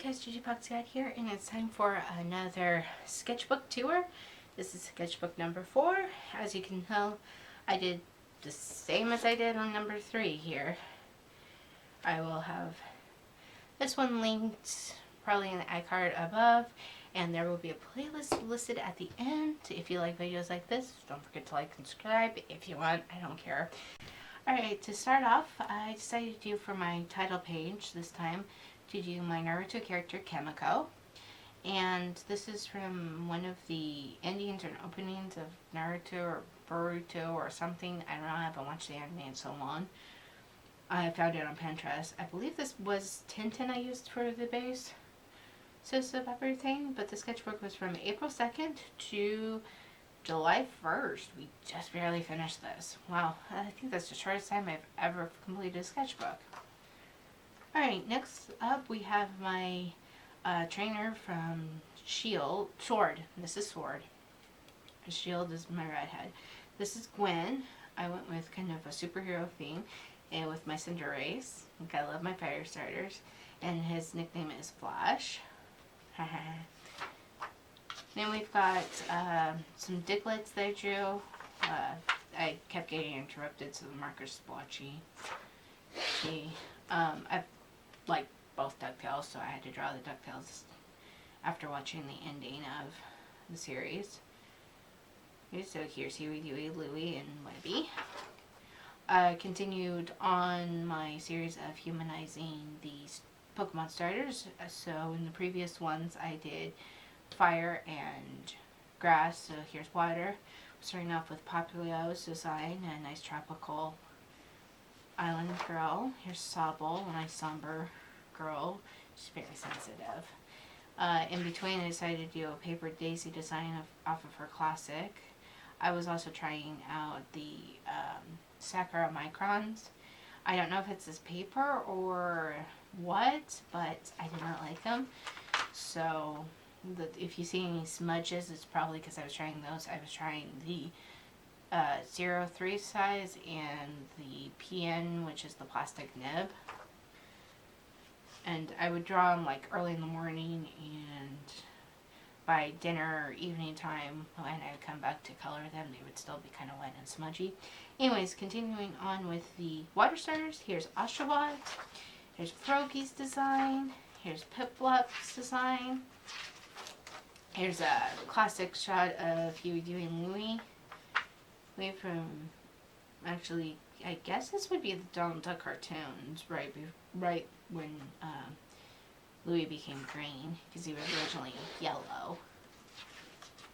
guys, GGPoxyGuide here, and it's time for another sketchbook tour. This is sketchbook number 4. As you can tell, I did the same as I did on number 3 here. I will have this one linked probably in the iCard above, and there will be a playlist listed at the end. If you like videos like this, don't forget to like and subscribe. If you want, I don't care. Alright, to start off, I decided to do for my title page this time to do my Naruto character Chemico, and this is from one of the endings or openings of Naruto or Boruto or something. I don't know, I haven't watched the anime in so long. I found it on Pinterest. I believe this was Tintin I used for the base of everything, but the sketchbook was from April 2nd to July 1st. We just barely finished this. Wow, I think that's the shortest time I've ever completed a sketchbook. Alright, next up we have my trainer from Sword. This is Sword. Shield is my redhead. This is Gwen. I went with kind of a superhero theme, and with my Cinderace. Like, I love my fire starters. And his nickname is Flash. Then we've got some Diglets that I drew. I kept getting interrupted, so the marker's splotchy. I've liked both DuckTales, so I had to draw the DuckTales after watching the ending of the series. So here's Huey, Dewey, Louie, and Webby. I continued on my series of humanizing these Pokemon starters. So in the previous ones I did fire and grass, so here's water. Starting off with Populio's design, a nice tropical island girl. Here's Sobble, a nice somber girl. She's very sensitive. In between, I decided to do a paper daisy design off of her classic. I was also trying out the Sakura Microns. I don't know if it's this paper or what, but I did not like them. So if you see any smudges, it's probably because I was trying those. I was trying the 0.3 size and the PN, which is the plastic nib. And I would draw them like early in the morning, and by dinner or evening time, when I would come back to color them, they would still be kind of wet and smudgy. Anyways, continuing on with the water starters, here's Oshawott, here's Froaky's design, here's Piplup's design, here's a classic shot of Huey, Dewey, and Louie. Louie from, actually, I guess this would be the Donald Duck cartoons, right when Louie became green, because he was originally yellow.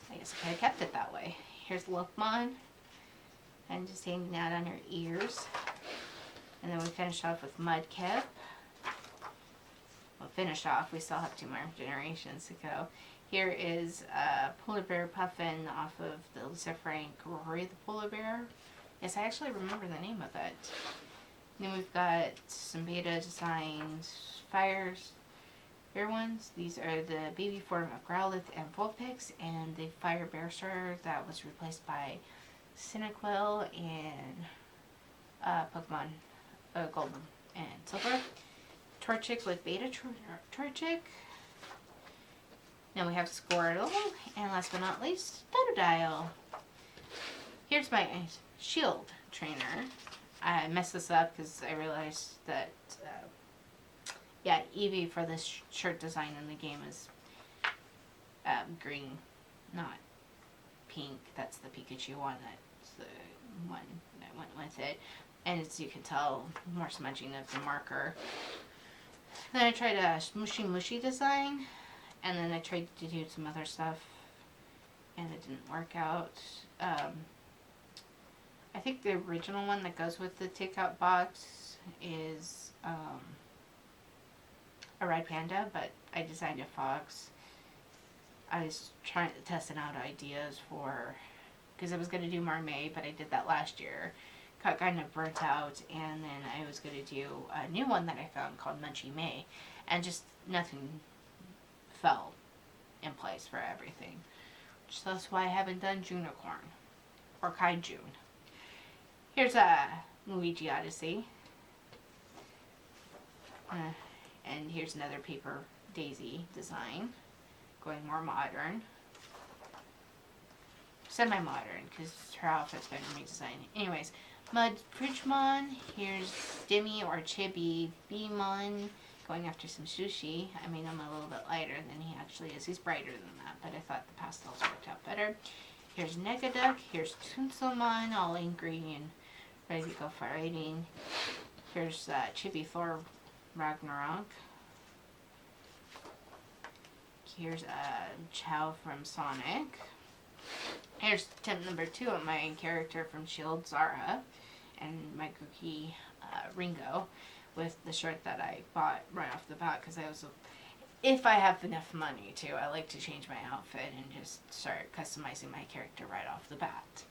I guess I could have kept it that way. Here's Lookmon, and just hanging out on her ears. And then we finish off with Mudkip. Well, finish off, we still have 2 more generations to go. Here is Polar Bear Puffin off of the Lisa Frank Rory the Polar Bear. Yes, I actually remember the name of it. Then we've got some beta designs, fire ones. These are the baby form of Growlithe and Vulpix, and the Fire Bear starter that was replaced by Cyndaquil in Pokemon Gold and Silver. Torchic with beta Torchic. Then we have Squirtle, and last but not least, Totodile. Here's my Shield trainer. I messed this up because I realized that, Eevee for this shirt design in the game is green, not pink. That's the Pikachu one. That's the one that went with it. And as you can tell, more smudging of the marker. Then I tried a Mushy design, and then I tried to do some other stuff, and it didn't work out. I think the original one that goes with the takeout box is a red panda, but I designed a fox. I was testing out ideas for, because I was going to do Marmay, but I did that last year. Got kind of burnt out, and then I was going to do a new one that I found called Munchie May, and just nothing fell in place for everything. So that's why I haven't done Junicorn or Kaijun. Here's a Luigi Odyssey. And here's another paper Daisy design, going more modern. Semi-modern, because her outfit's been redesigned. Anyways, Mud Fridgemon, here's Dimmy or Chibi Beemon, going after some sushi. I made him a little bit lighter than he actually is. He's brighter than that, but I thought the pastels worked out better. Here's Negaduck, here's Tunselmon, all angry and ready to go fighting. Here's Chibi Thor Ragnarok. Here's Chow from Sonic. Here's attempt number 2 of my character from S.H.I.E.L.D., Zara, and my Gookie Ringo, with the shirt that I bought right off the bat, because if I have enough money to, I like to change my outfit and just start customizing my character right off the bat.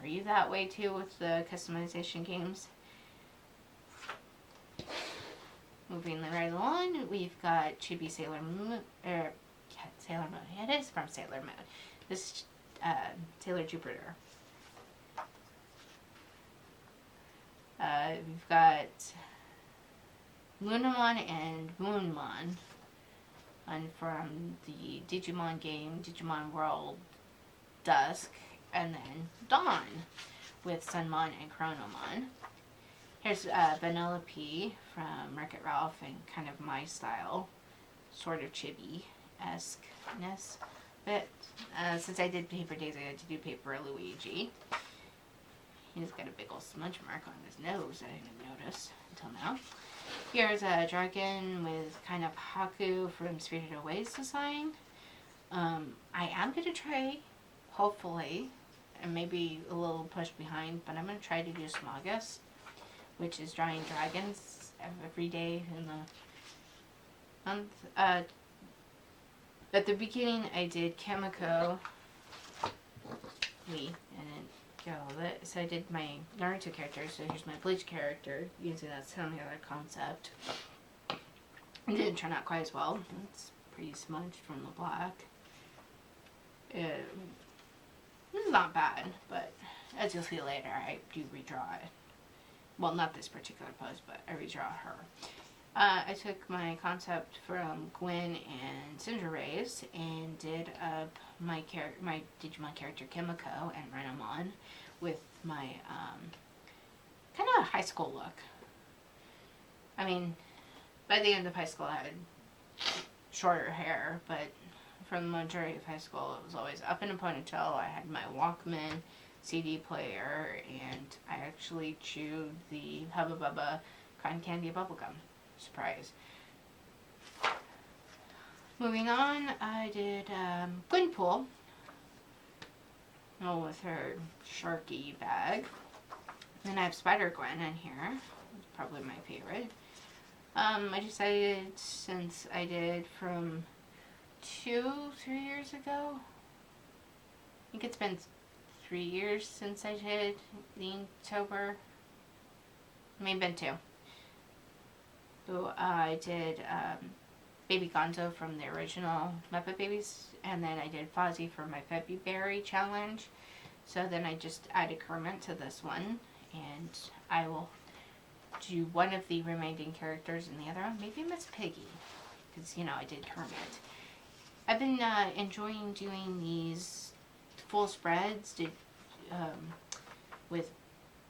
Are you that way too with the customization games? Moving right along, we've got Chibi Sailor Moon, Sailor Moon. It is from Sailor Moon. This Sailor Jupiter. We've got Lunamon and Moonmon, and from the Digimon game, Digimon World Dusk, and then Dawn with Sunmon and Chronomon. Here's Vanellope from Wreck-It Ralph, and kind of my style, sort of chibi-esque-ness. But since I did Paper Days, I had to do Paper Luigi. He's got a big old smudge mark on his nose that I didn't notice until now. Here's a dragon with kind of Haku from Spirited Away's design. I am going to try, hopefully, and maybe a little push behind, but I'm going to try to do Smogus, which is drawing dragons every day in the month. At the beginning, I did Kamiko, and then get all of it. So I did my Naruto character, so here's my Bleach character, using that similar concept. It didn't turn out quite as well. It's pretty smudged from the black. It's not bad, but as you'll see later, I do redraw it. Well, not this particular pose, but I redraw her. I took my concept from Gwen and Cinderace and did up my Digimon character Kimiko and Renamon with my kind of high school look. I mean, by the end of high school I had shorter hair, but for the majority of high school it was always up in a ponytail. I had my Walkman CD player, and I actually chewed the Hubba Bubba Cotton Candy bubblegum. Surprise. Moving on, I did Gwenpool. Oh, with her Sharky bag. Then I have Spider-Gwen in here. It's probably my favorite. I decided, since I did from 2-3 years ago, I think it's been 3 years since I did the Inktober. Maybe been 2. So I did Baby Gonzo from the original Muppet Babies, and then I did Fozzie for my February challenge. So then I just added Kermit to this one, and I will do one of the remaining characters and the other one, maybe Miss Piggy, because, you know, I did Kermit. I've been enjoying doing these full spreads with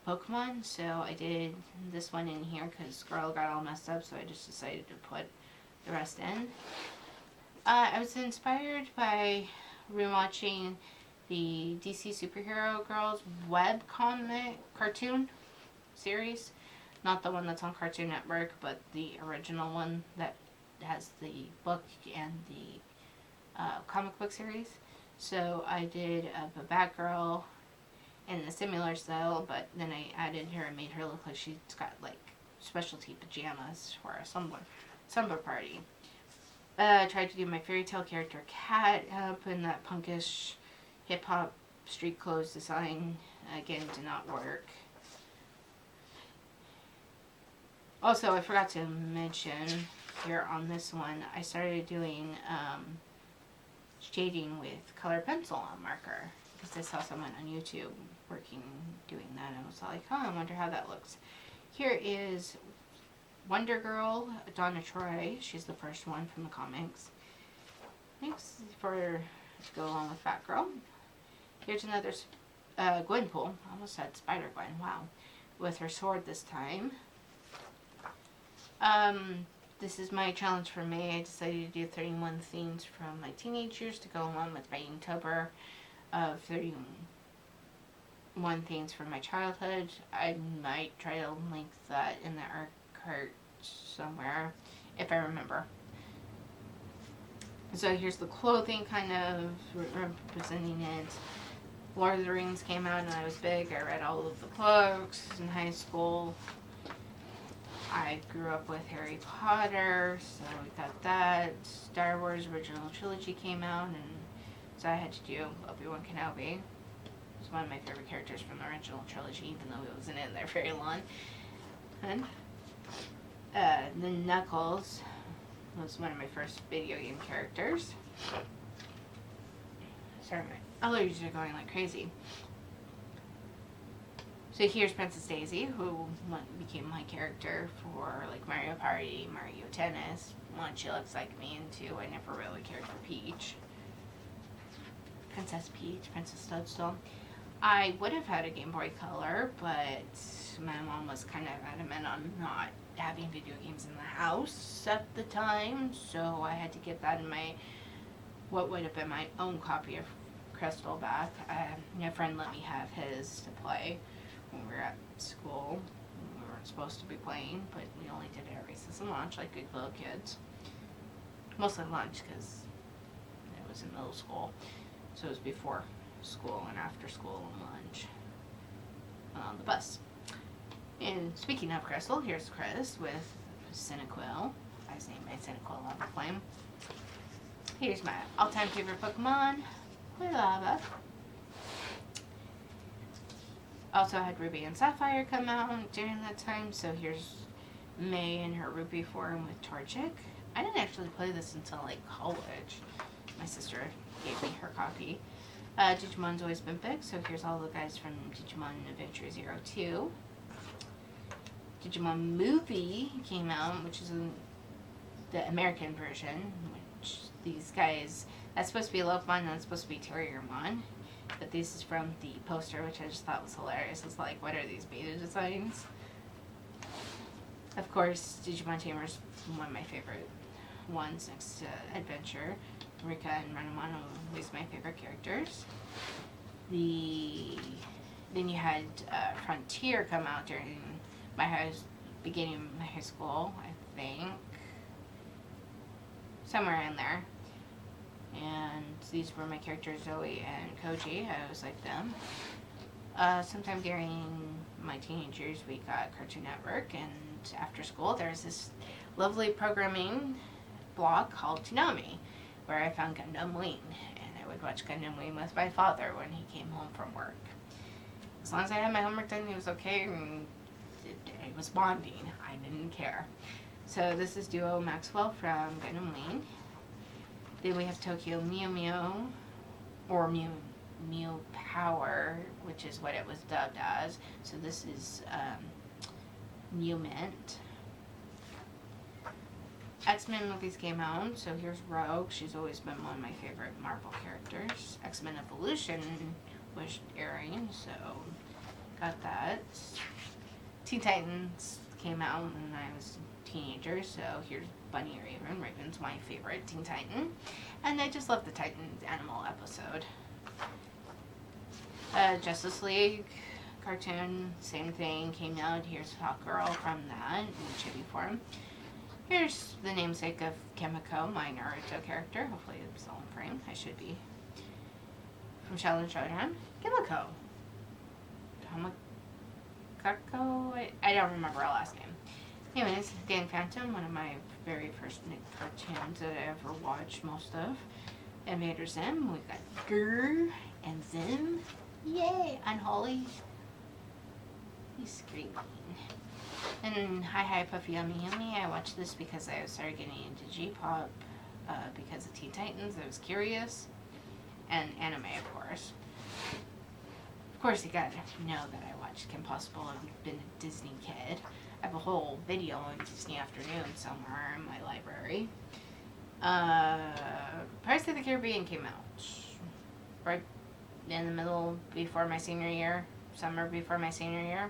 Pokemon, so I did this one in here because Girl got all messed up, so I just decided to put the rest in. I was inspired by rewatching the DC Superhero Girls web comic cartoon series. Not the one that's on Cartoon Network, but the original one that has the book and the comic book series. So I did a Batgirl in a similar style, but then I added her and made her look like she's got like specialty pajamas for a slumber party. I tried to do my fairy tale character Cat up in that punkish hip hop street clothes design. Again, did not work. Also, I forgot to mention here on this one, I started doing shading with color pencil on marker, because I saw someone on YouTube doing that, and I was like, oh, I wonder how that looks. Here is Wonder Girl, Donna Troy. She's the first one from the comics. Thanks for to go along with Batgirl. Here's another Gwenpool. I almost said Spider-Gwen. Wow. With her sword this time. This is my challenge for May. I decided to do 31 themes from my teenage years to go along with my Inktober of 31 themes from my childhood. I might try to link that in the art cart somewhere if I remember. So here's the clothing kind of representing it. Lord of the Rings came out and I was big. I read all of the books in high school. I grew up with Harry Potter, so we got that. Star Wars original trilogy came out, and so I had to do Obi-Wan Kenobi. It's one of my favorite characters from the original trilogy, even though he wasn't in there very long. And the Knuckles was one of my first video game characters. Sorry, my allergies are going like crazy. So here's Princess Daisy, who became my character for like Mario Party, Mario Tennis. One, she looks like me, and two, I never really cared for Peach. Princess Peach, Princess Toadstool. I would have had a Game Boy Color, but my mom was kind of adamant on not having video games in the house at the time, so I had to get that in my, what would have been my own copy of Crystal back. My friend let me have his to play when we were at school. We weren't supposed to be playing, but we only did it at recess and lunch, like good little kids. Mostly lunch, because it was in middle school, so it was before school and after school and lunch on the bus. And speaking of Crystal, here's Chris with Cyndaquil. I was named my Cyndaquil Lava Flame. Here's my all-time favorite Pokemon, Lava. Also had Ruby and Sapphire come out during that time, so here's May in her Ruby form with Torchic. I didn't actually play this until like college. My sister gave me her copy. Digimon's always been big, so here's all the guys from Digimon Adventure 02. Digimon movie came out, which is the American version, which these guys, that's supposed to be Lopemon and that's supposed to be Terriermon. But this is from the poster, which I just thought was hilarious. It's like, what are these beta designs? Of course, Digimon Tamer's one of my favorite ones next to Adventure. Rika and Renamon are always my favorite characters. Then you had Frontier come out during my beginning of my high school, I think. Somewhere in there. And these were my characters, Zoe and Koji. I always liked them. Sometime during my teenage years, we got Cartoon Network, and after school, there's this lovely programming blog called Toonami, where I found Gundam Wing, and I would watch Gundam Wing with my father when he came home from work. As long as I had my homework done, it was okay, and it was bonding. I didn't care. So this is Duo Maxwell from Gundam Wing. Then we have Tokyo Mew Mew, or Mew Power, which is what it was dubbed as. So this is Mew Mint. X-Men movies came out, so here's Rogue. She's always been one of my favorite Marvel characters. X-Men Evolution was airing, so got that. Teen Titans came out when I was a teenager, so here's Bunny Raven. Raven's my favorite Teen Titan. And I just love the Titans animal episode. Justice League cartoon, same thing, came out. Here's Hawk Girl from that in chibi form. Here's the namesake of Kimiko, my Naruto character. Hopefully it's still in frame. I should be. From Shaolin Showdown, Kimiko. Tomakako? I don't remember her last name. Anyways, Dan Phantom, one of my very first cartoons that I ever watched most of. Invader Zim, we got Grr and Zim. Yay! Unholy. He's screaming. And Hi Puffy Yummy Yummy, I watched this because I started getting into G-pop because of Teen Titans. I was curious. And anime, of course. Of course, you gotta know that I watched Kim Possible and been a Disney kid. have a whole video on Disney Afternoon somewhere in my library. Pirates of the Caribbean came out right in the middle before my senior year, summer before my senior year.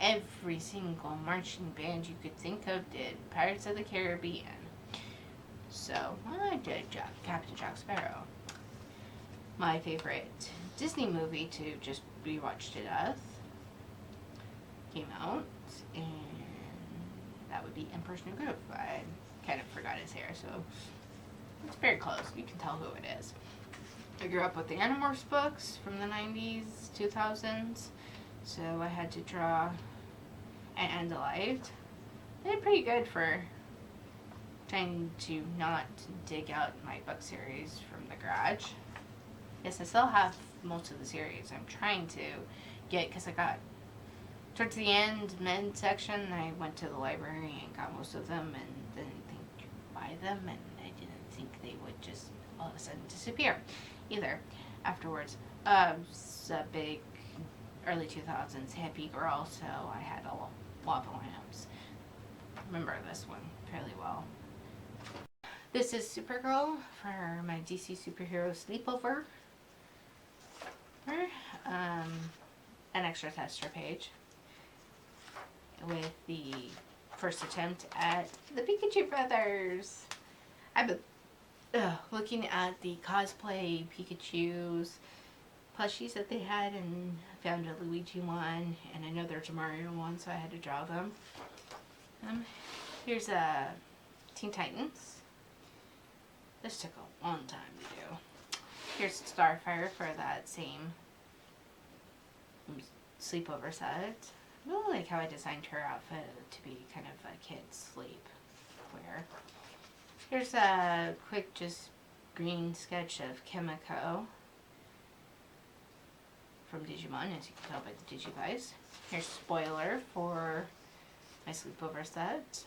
Every single marching band you could think of did Pirates of the Caribbean. So I did Captain Jack Sparrow. My favorite Disney movie to just rewatch to death came out, and that would be Emperor's New Groove. I kind of forgot his hair, so it's very close. You can tell who it is. I grew up with the Animorphs books from the 90s, 2000s, so I had to draw and Andalite. They did pretty good for trying to not dig out my book series from the garage. Yes, I still have most of the series. I'm trying to get, because I got towards the end, mid section, I went to the library and got most of them and didn't think to buy them, and I didn't think they would just all of a sudden disappear either afterwards. I was a big early 2000s hippie girl, so I had a lava lamps. Remember this one fairly well. This is Supergirl for my DC Superhero Sleepover. An extra tester page with the first attempt at the Pikachu brothers. I've been looking at the cosplay Pikachus plushies that they had, and found a Luigi one, and I know there's a Mario one, so I had to draw them. Here's Teen Titans. This took a long time to do. Here's Starfire for that same sleepover set. I really like how I designed her outfit to be kind of a kid's sleep wear. Here's a quick just green sketch of Kimiko from Digimon, as you can tell by the Digivice. Here's spoiler for my sleepover set,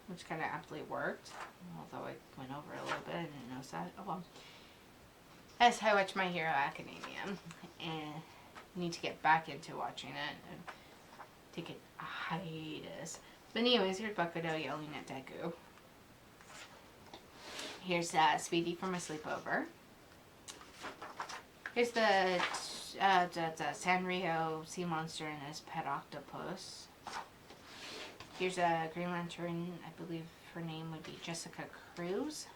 which kind of aptly worked, although I went over a little bit. I didn't notice that. Oh well. As I watch My Hero Academia, and need to get back into watching it and take a hiatus. But anyways, here's Bakudo yelling at Deku. Here's Speedy for my sleepover. Here's the Sanrio sea monster and his pet octopus. Here's a Green Lantern, I believe her name would be Jessica Cruz.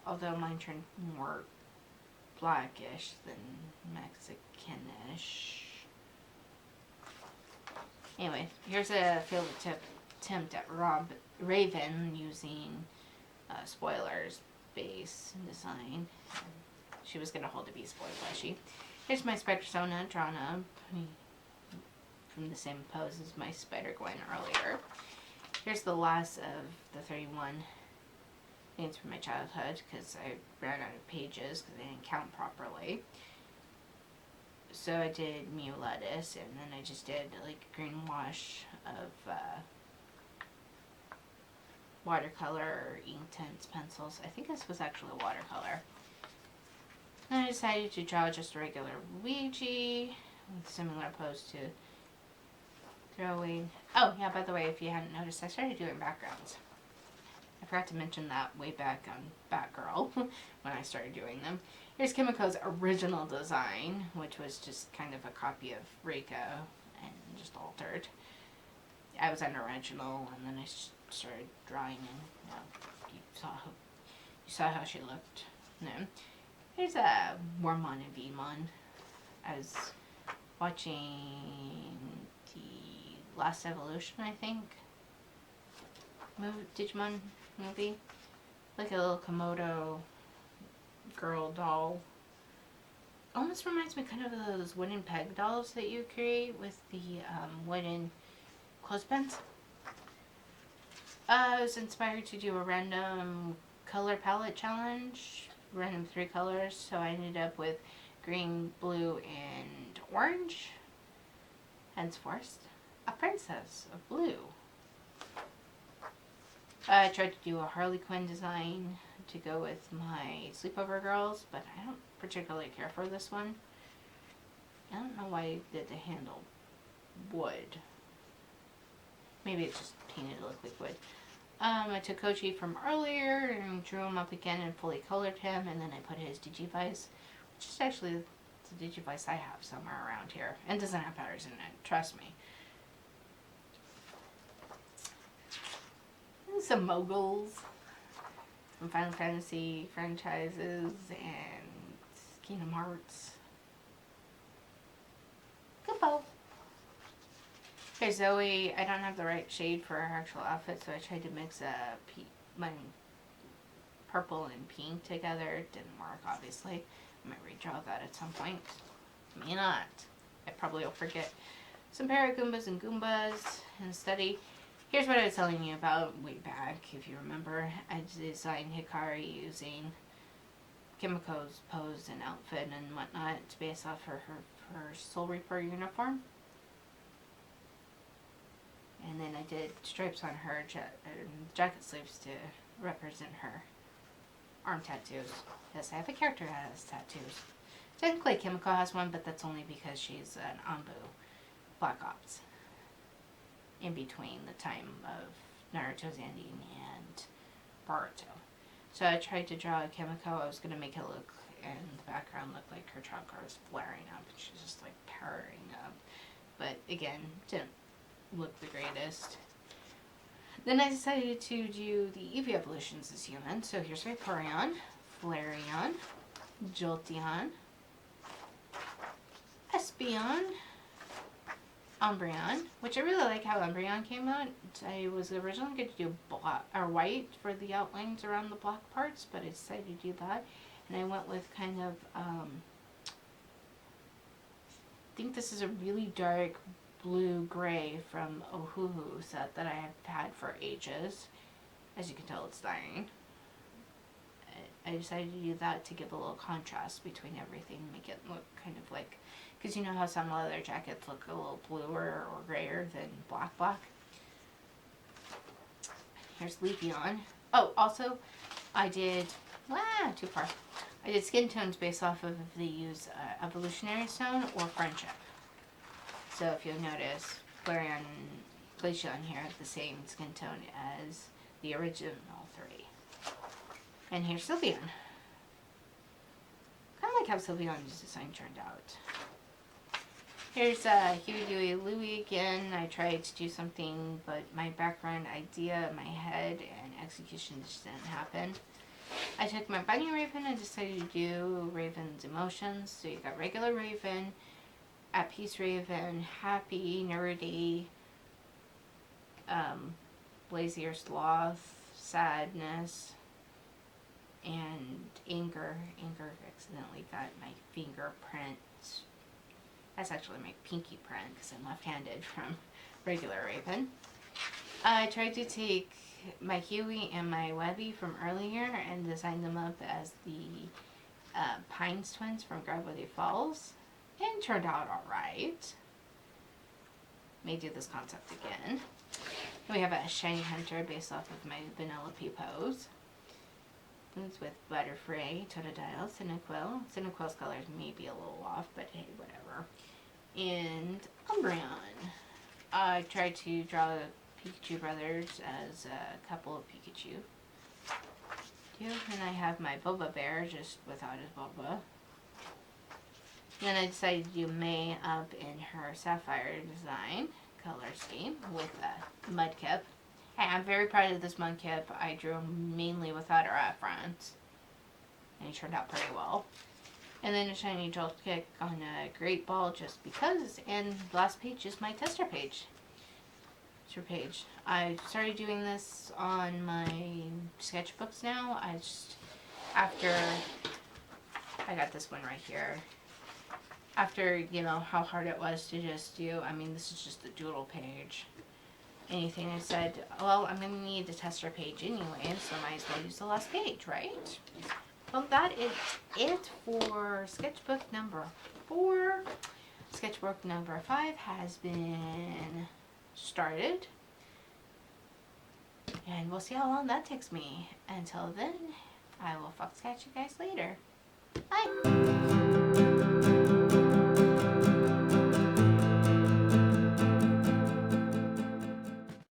Although mine turned more blackish than Mexicanish. Anyway, here's a failed attempt at Raven using Spoiler's base design. She was going to hold a Beast Boy plushie. Here's my Spider-Sona drawn up from the same pose as my Spider-Gwen earlier. Here's the last of the 31 things from my childhood, because I ran out of pages because I didn't count properly. So I did Mew Lettuce, and then I just did like a green wash of watercolor or Inktense pencils. I think this was actually watercolor. Then I decided to draw just a regular Luigi with a similar pose to throwing. Oh yeah, by the way, if you hadn't noticed, I started doing backgrounds. I forgot to mention that way back on Batgirl when I started doing them. Here's Kimiko's original design, which was just kind of a copy of Reiko and just altered. I was an original, and then I started drawing, and you saw how she looked. No. Here's a Wormmon and Beamon. I was watching the Last Evolution, I think, Digimon movie. Like a little Komodo girl doll. Almost reminds me kind of those wooden peg dolls that you create with the wooden clothespins. I was inspired to do a random color palette challenge, random 3 colors, so I ended up with green, blue, and orange. Henceforth, a princess of blue. I tried to do a Harley Quinn design to go with my sleepover girls, but I don't particularly care for this one. I don't know why I did the handle wood. Maybe it's just painted to look like wood. I took Koji from earlier and drew him up again and fully colored him, and then I put his Digivice, which is actually the Digivice I have somewhere around here, and doesn't have powders in it, trust me. And some moguls, some Final Fantasy franchises, and Kingdom Hearts. Goodbye. Here's Zoe. I don't have the right shade for her actual outfit, so I tried to mix my purple and pink together. It didn't work, obviously. I might redraw that at some point. May not. I probably will forget. Some Paragoombas and Goombas and study. Here's what I was telling you about way back, if you remember. I designed Hikari using Kimiko's pose and outfit and whatnot to base off her Soul Reaper uniform. And then I did stripes on her jacket sleeves to represent her arm tattoos. Yes, I have a character that has tattoos. Technically, Kimiko has one, but that's only because she's an Anbu Black Ops. In between the time of Naruto's ending and Boruto. So I tried to draw Kimiko. I was going to make it look, in the background, look like her chakra was flaring up. And she's just like powering up. But again, didn't look the greatest. Then I decided to do the Eevee evolutions as human. So here's Vaporeon, Flareon, Jolteon, Espeon, Umbreon, which I really like how Umbreon came out. I was originally going to do black or white for the outlines around the black parts, but I decided to do that. And I went with kind of, I think this is a really dark blue-gray from Ohuhu set that I have had for ages. As you can tell, it's dying. I decided to do that to give a little contrast between everything, make it look kind of like, because you know how some leather jackets look a little bluer or grayer than black. Here's Leafeon. Oh, also, I did, too far. I did skin tones based off of if they use evolutionary stone or friendship. So if you'll notice, Flareon and Glaceon here have the same skin tone as the original three. And here's Sylveon. Kind of like how Sylveon's design turned out. Here's Huey, Dewey, Louie again. I tried to do something, but my background idea, my head, and execution just didn't happen. I took my Bunny Raven and decided to do Raven's emotions. So you got regular Raven, At Peace Raven, Happy, Nerdy, Lazy or Sloth, Sadness, and Anger. Anger accidentally got my fingerprint. That's actually my pinky print because I'm left-handed from regular Raven. I tried to take my Huey and my Webby from earlier and design them up as the Pines twins from Gravity Falls. And turned out alright. May do this concept again. We have a Shiny Hunter based off of my Vanellope pose. It's with Butterfree, Totodile, Cyndaquil. Cyndaquil's colors may be a little off, but hey, whatever. And Umbreon. I tried to draw the Pikachu brothers as a couple of Pikachu. And I have my Boba Bear just without his Boba. Then I decided to do May up in her Sapphire design color scheme with a Mudkip. Hey, I'm very proud of this Mudkip. I drew him mainly without her up front. And he turned out pretty well. And then a shiny Jolt Kick on a Great Ball just because. And the last page is my tester page. It's your page. I started doing this on my sketchbooks now. After I got this one right here. After, how hard it was to just do, this is just the doodle page. Anything I said, well, I'm going to need the tester page anyway, so I might as well use the last page, right? Well, that is it for sketchbook number 4. Sketchbook number 5 has been started. And we'll see how long that takes me. Until then, I will fox catch you guys later. Bye!